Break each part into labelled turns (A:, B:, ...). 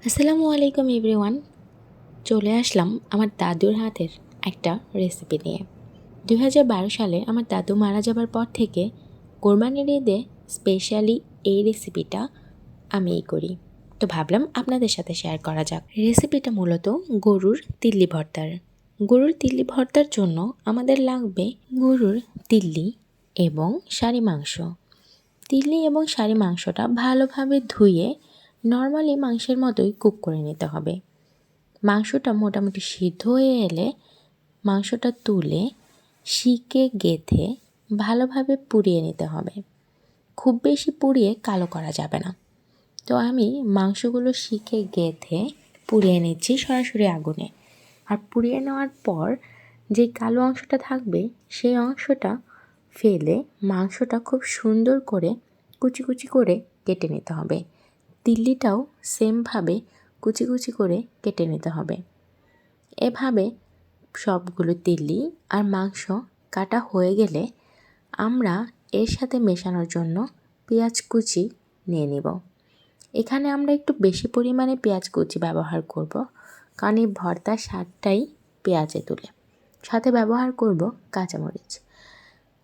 A: আসসালামু আলাইকুম এভরিওয়ান। চলে আসলাম আমার দাদুর হাতের একটা রেসিপি নিয়ে। 2012 সালে আমার দাদু মারা যাবার পর থেকে কোরবানির ঈদে স্পেশালি এই রেসিপিটা আমিই করি। তো ভাবলাম আপনাদের সাথে শেয়ার করা যাক। রেসিপিটা মূলত গরুর তিল্লি ভর্তার। গরুর তিল্লি ভর্তার জন্য আমাদের লাগবে গরুর তিল্লি এবং সারি মাংস। তিল্লি এবং সারি মাংসটা ভালোভাবে ধুয়ে নর্মালি মাংসের মতোই কুক করে নিতে হবে। মাংসটা মোটামুটি সিদ্ধ হয়ে এলে মাংসটা তুলে শিকে গেঁথে ভালোভাবে পুড়িয়ে নিতে হবে। খুব বেশি পুড়িয়ে কালো করা যাবে না। তো আমি মাংসগুলো শিকে গেঁথে পুড়িয়ে নিচ্ছি সরাসরি আগুনে। আর পুড়িয়ে নেওয়ার পর যে কালো অংশটা থাকবে সেই অংশটা ফেলে মাংসটা খুব সুন্দর করে কুচি কুচি করে কেটে নিতে হবে। তিল্লিটাও সেমভাবে কুচি কুচি করে কেটে নিতে হবে। এভাবে সবগুলো তিল্লি আর মাংস কাটা হয়ে গেলে আমরা এর সাথে মেশানোর জন্য পেঁয়াজ কুচি নিয়ে নিব। এখানে আমরা একটু বেশি পরিমাণে পেঁয়াজ কুচি ব্যবহার করব, কারণ এই ভর্তার স্বাদটাই পেঁয়াজে তুলে। সাথে ব্যবহার করব কাঁচামরিচ,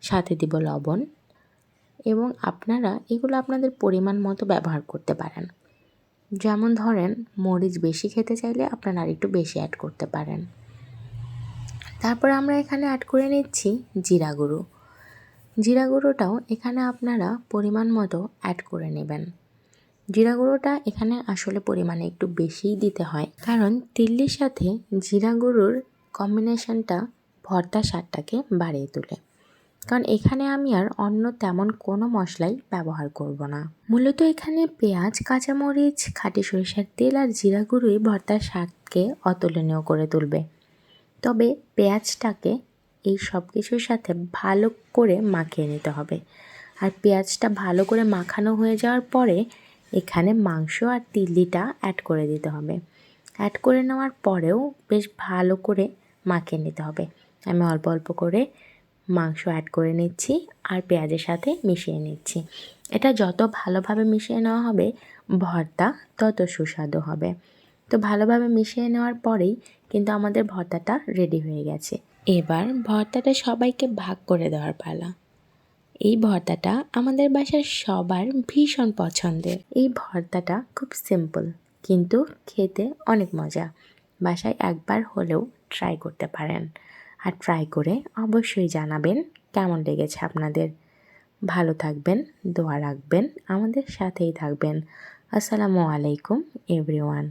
A: সাথে দিব লবণ, এবং আপনারা এগুলো আপনাদের পরিমাণ মতো ব্যবহার করতে পারেন। যেমন ধরেন মরিচ বেশি খেতে চাইলে আপনারা আর একটু বেশি অ্যাড করতে পারেন। তারপর আমরা এখানে অ্যাড করে নিচ্ছি জিরা গুঁড়ো। জিরা গুঁড়োটাও এখানে আপনারা পরিমাণ মতো অ্যাড করে নেবেন। জিরা গুঁড়োটা এখানে আসলে পরিমাণে একটু বেশিই দিতে হয়, কারণ তিল্লির সাথে জিরা গুঁড়োর কম্বিনেশনটা ভর্তার স্বাদটাকে বাড়িয়ে তোলে। কারণ এখানে আমি আর অন্য তেমন কোনো মশলাই ব্যবহার করব না। মূলত এখানে পেঁয়াজ, কাঁচামরিচ, খাঁটি সরিষার তেল আর জিরা গুঁড়োই ভর্তার স্বাদকে অতুলনীয় করে তুলবে। তবে পেঁয়াজটাকে এই সব কিছুর সাথে ভালো করে মাখিয়ে নিতে হবে। আর পেঁয়াজটা ভালো করে মাখানো হয়ে যাওয়ার পরে এখানে মাংস আর তিল্লিটা অ্যাড করে দিতে হবে। অ্যাড করে নেওয়ার পরেও বেশ ভালো করে মাখিয়ে নিতে হবে। আমি অল্প অল্প করে মাংস অ্যাড করে নিচ্ছি আর পেঁয়াজের সাথে মিশিয়ে নিচ্ছি। এটা যত ভালোভাবে মিশিয়ে নেওয়া হবে ভর্তা তত সুস্বাদু হবে। তো ভালোভাবে মিশিয়ে নেওয়ার পরেই কিন্তু আমাদের ভর্তাটা রেডি হয়ে গেছে। এবার ভর্তাটা সবাইকে ভাগ করে দেওয়ার পালা। এই ভর্তাটা আমাদের বাসার সবার ভীষণ পছন্দের। এই ভর্তাটা খুব সিম্পল কিন্তু খেতে অনেক মজা। বাসায় একবার হলেও ট্রাই করতে পারেন। আর ট্রাই করে অবশ্যই জানাবেন কেমন লেগেছে আপনাদের। ভালো থাকবেন, দোয়া রাখবেন, আমাদের সাথেই থাকবেন। আসসালামু আলাইকুম এভরিওয়ান।